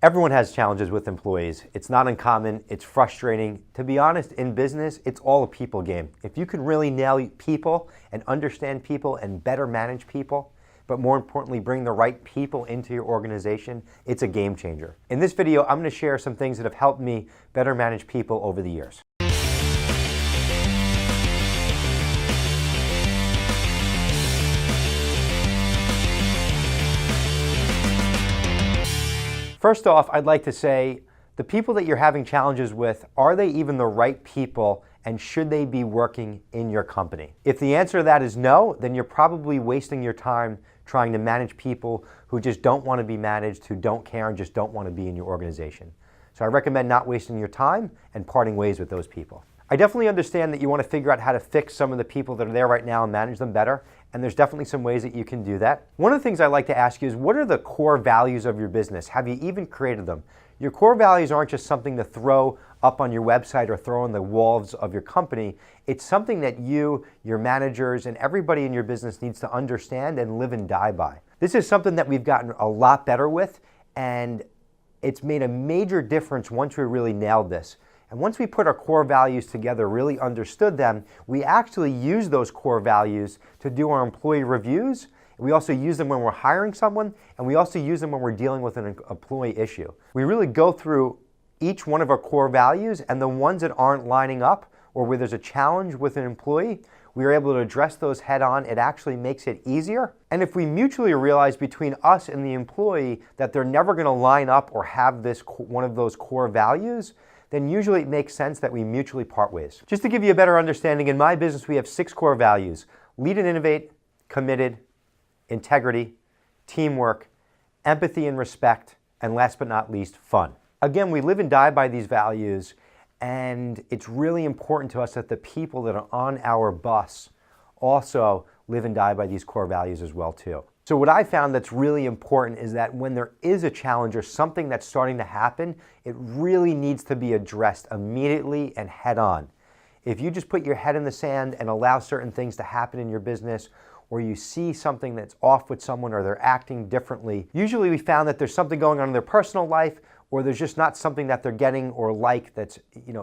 Everyone has challenges with employees. It's not uncommon, it's frustrating. To be honest, in business, it's all a people game. If you can really nail people and understand people and better manage people, but more importantly, bring the right people into your organization, it's a game changer. In this video, I'm going to share some things that have helped me better manage people over the years. First off, I'd like to say, the people that you're having challenges with, are they even the right people, and should they be working in your company? If the answer to that is no, then you're probably wasting your time trying to manage people who just don't want to be managed, who don't care and just don't want to be in your organization. So I recommend not wasting your time and parting ways with those people. I definitely understand that you want to figure out how to fix some of the people that are there right now and manage them better, and there's definitely some ways that you can do that. One of the things I like to ask you is, what are the core values of your business? Have you even created them? Your core values aren't just something to throw up on your website or throw on the walls of your company. It's something that you, your managers, and everybody in your business needs to understand and live and die by. This is something that we've gotten a lot better with, and it's made a major difference once we really nailed this. And once we put our core values together, really understood them, we actually use those core values to do our employee reviews. We also use them when we're hiring someone, and we also use them when we're dealing with an employee issue. We really go through each one of our core values, and the ones that aren't lining up or where there's a challenge with an employee, we are able to address those head on. It actually makes it easier. And if we mutually realize between us and the employee that they're never going to line up or have this one of those core values, then usually it makes sense that we mutually part ways. Just to give you a better understanding, in my business we have 6 core values: lead and innovate, committed, integrity, teamwork, empathy and respect, and last but not least, fun. Again, we live and die by these values, and it's really important to us that the people that are on our bus also live and die by these core values as well too. So what I found that's really important is that when there is a challenge or something that's starting to happen, it really needs to be addressed immediately and head on. If you just put your head in the sand and allow certain things to happen in your business, or you see something that's off with someone or they're acting differently, usually we found that there's something going on in their personal life, or there's just not something that they're getting or like that's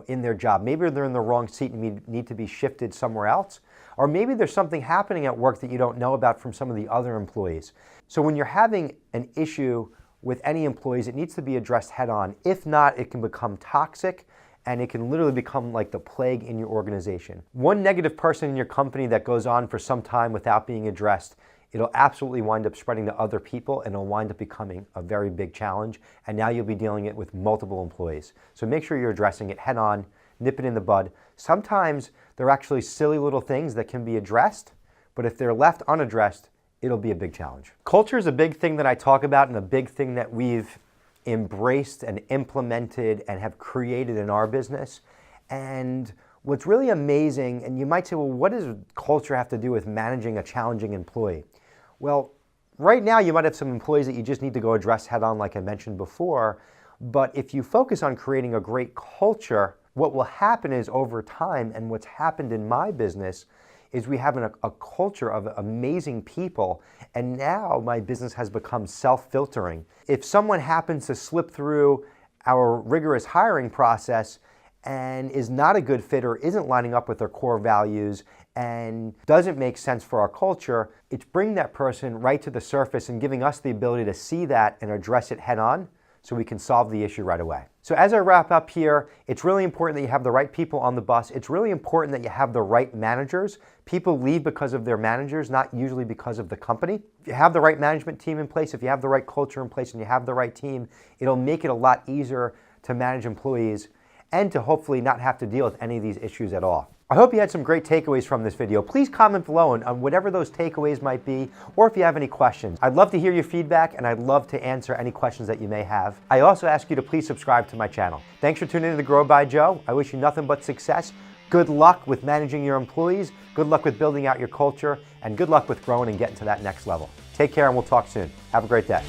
in their job. Maybe they're in the wrong seat and need to be shifted somewhere else. Or maybe there's something happening at work that you don't know about from some of the other employees. So when you're having an issue with any employees, it needs to be addressed head on. If not, it can become toxic, and it can literally become like the plague in your organization. One negative person in your company that goes on for some time without being addressed, it'll absolutely wind up spreading to other people, and it'll wind up becoming a very big challenge, and now you'll be dealing it with multiple employees. So make sure you're addressing it head on, nip it in the bud. Sometimes they're actually silly little things that can be addressed, but if they're left unaddressed, it'll be a big challenge. Culture is a big thing that I talk about, and a big thing that we've embraced and implemented and have created in our business. And what's really amazing, and you might say, well, what does culture have to do with managing a challenging employee? Well, right now you might have some employees that you just need to go address head on, like I mentioned before. But if you focus on creating a great culture, what will happen is over time, and what's happened in my business, is we have a culture of amazing people, and now my business has become self-filtering. If someone happens to slip through our rigorous hiring process and is not a good fit or isn't lining up with their core values and doesn't make sense for our culture, it's bringing that person right to the surface and giving us the ability to see that and address it head on, so we can solve the issue right away. So as I wrap up here, it's really important that you have the right people on the bus. It's really important that you have the right managers. People leave because of their managers, not usually because of the company. If you have the right management team in place, if you have the right culture in place, and you have the right team, it'll make it a lot easier to manage employees and to hopefully not have to deal with any of these issues at all. I hope you had some great takeaways from this video. Please comment below on whatever those takeaways might be, or if you have any questions. I'd love to hear your feedback, and I'd love to answer any questions that you may have. I also ask you to please subscribe to my channel. Thanks for tuning in to Grow by Joe. I wish you nothing but success. Good luck with managing your employees, good luck with building out your culture, and good luck with growing and getting to that next level. Take care, and we'll talk soon. Have a great day.